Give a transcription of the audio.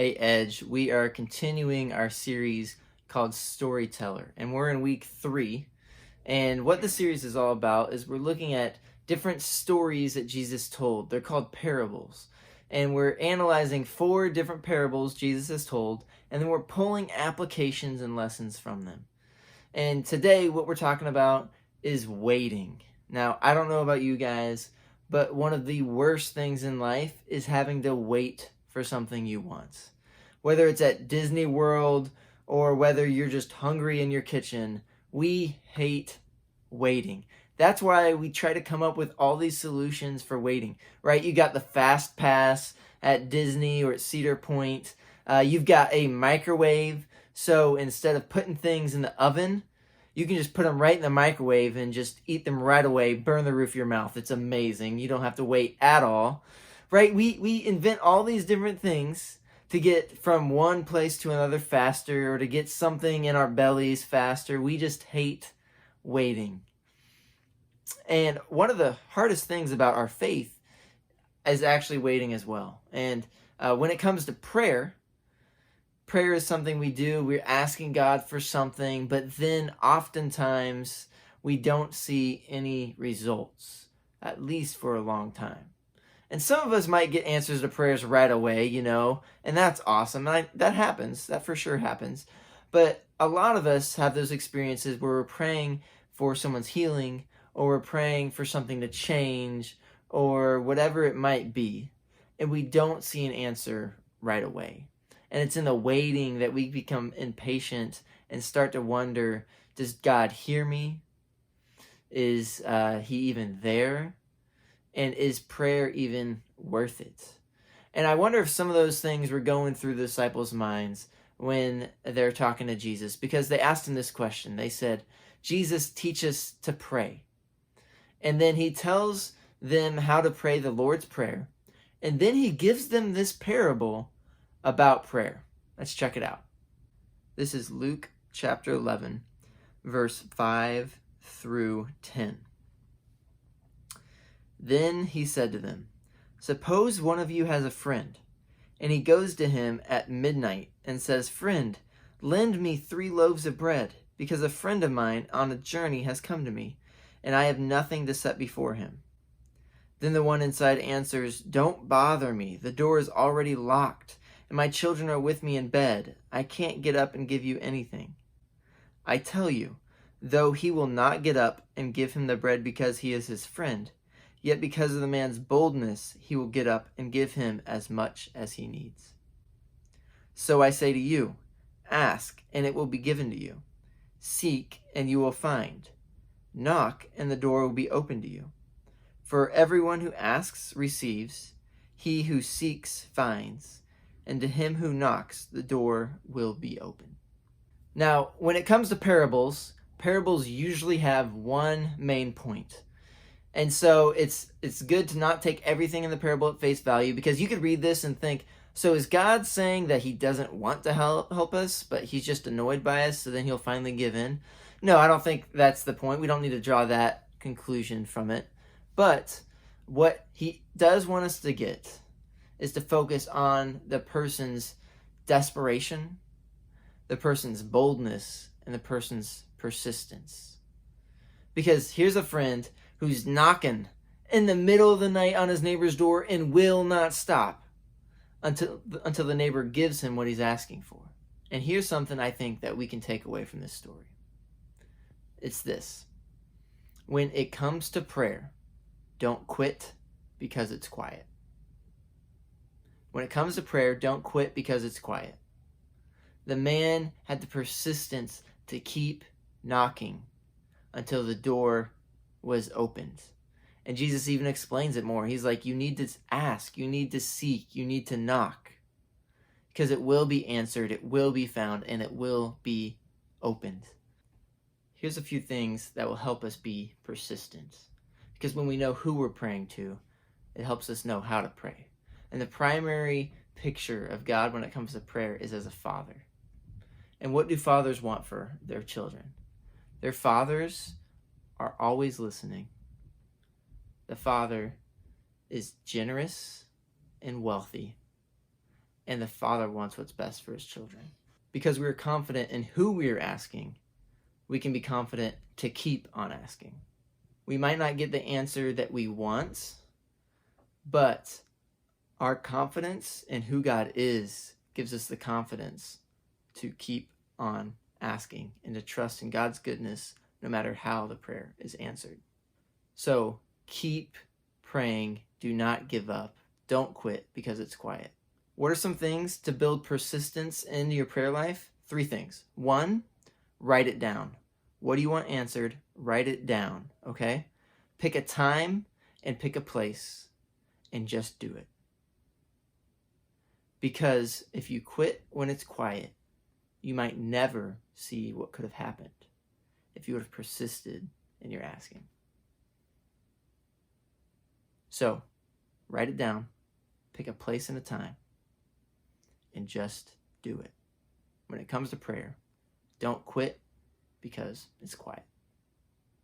Hey Edge, we are continuing our series called Storyteller, and we're in week 3. And what the series is all about is we're looking at different stories that Jesus told. They're called parables. And we're analyzing 4 different parables Jesus has told, and then we're pulling applications and lessons from them. And today, what we're talking about is waiting. Now, I don't know about you guys, but one of the worst things in life is having to wait for something you want. Whether it's at Disney World or whether you're just hungry in your kitchen, we hate waiting. That's why we try to come up with all these solutions for waiting, right? You got the fast pass at Disney or at Cedar Point. You've got a microwave, so instead of putting things in the oven, you can just put them right in the microwave and just eat them right away, burn the roof of your mouth. It's amazing. You don't have to wait at all, right? We invent all these different things to get from one place to another faster or to get something in our bellies faster. We just hate waiting. And one of the hardest things about our faith is actually waiting as well. And when it comes to prayer is something we do. We're asking God for something, but then oftentimes we don't see any results, at least for a long time. And some of us might get answers to prayers right away, and that's awesome. That happens. That for sure happens. But a lot of us have those experiences where we're praying for someone's healing, or we're praying for something to change, or whatever it might be, and we don't see an answer right away. And it's in the waiting that we become impatient and start to wonder, does God hear me? Is he even there? And is prayer even worth it? And I wonder if some of those things were going through the disciples' minds when they're talking to Jesus, because they asked him this question. They said, Jesus, teach us to pray. And then he tells them how to pray the Lord's Prayer. And then he gives them this parable about prayer. Let's check it out. This is Luke chapter 11, verse 5 through 10. Then he said to them, suppose one of you has a friend, and he goes to him at midnight and says, friend, lend me 3 loaves of bread, because a friend of mine on a journey has come to me, and I have nothing to set before him. Then the one inside answers, don't bother me. The door is already locked, and my children are with me in bed. I can't get up and give you anything. I tell you, though he will not get up and give him the bread because he is his friend, yet because of the man's boldness, he will get up and give him as much as he needs. So I say to you, ask, and it will be given to you. Seek, and you will find. Knock, and the door will be opened to you. For everyone who asks receives, he who seeks finds, and to him who knocks, the door will be open. Now, when it comes to parables usually have one main point. And so it's good to not take everything in the parable at face value, because you could read this and think, so is God saying that he doesn't want to help us, but he's just annoyed by us, so then he'll finally give in? No, I don't think that's the point. We don't need to draw that conclusion from it. But what he does want us to get is to focus on the person's desperation, the person's boldness, and the person's persistence. Because here's a friend who's knocking in the middle of the night on his neighbor's door and will not stop until the neighbor gives him what he's asking for. And here's something I think that we can take away from this story. It's this. When it comes to prayer, don't quit because it's quiet. When it comes to prayer, don't quit because it's quiet. The man had the persistence to keep knocking until the door was opened. And Jesus even explains it more. He's like, you need to ask, you need to seek, you need to knock, because it will be answered, it will be found, and it will be opened. Here's a few things that will help us be persistent, because when we know who we're praying to, it helps us know how to pray. And the primary picture of God when it comes to prayer is as a father. And what do fathers want for their children? Their fathers are always listening. The father is generous and wealthy. and the Father wants what's best for his children. Because we're confident in who we're asking, we can be confident to keep on asking. We might not get the answer that we want, but our confidence in who God is gives us the confidence to keep on asking and to trust in God's goodness no matter how the prayer is answered. So keep praying. Do not give up. Don't quit because it's quiet. What are some things to build persistence into your prayer life? 3 things. 1, write it down. What do you want answered? Write it down, okay? Pick a time and pick a place and just do it. Because if you quit when it's quiet, you might never see what could have happened if you would have persisted in your asking. So, write it down, pick a place and a time, and just do it. When it comes to prayer, don't quit because it's quiet.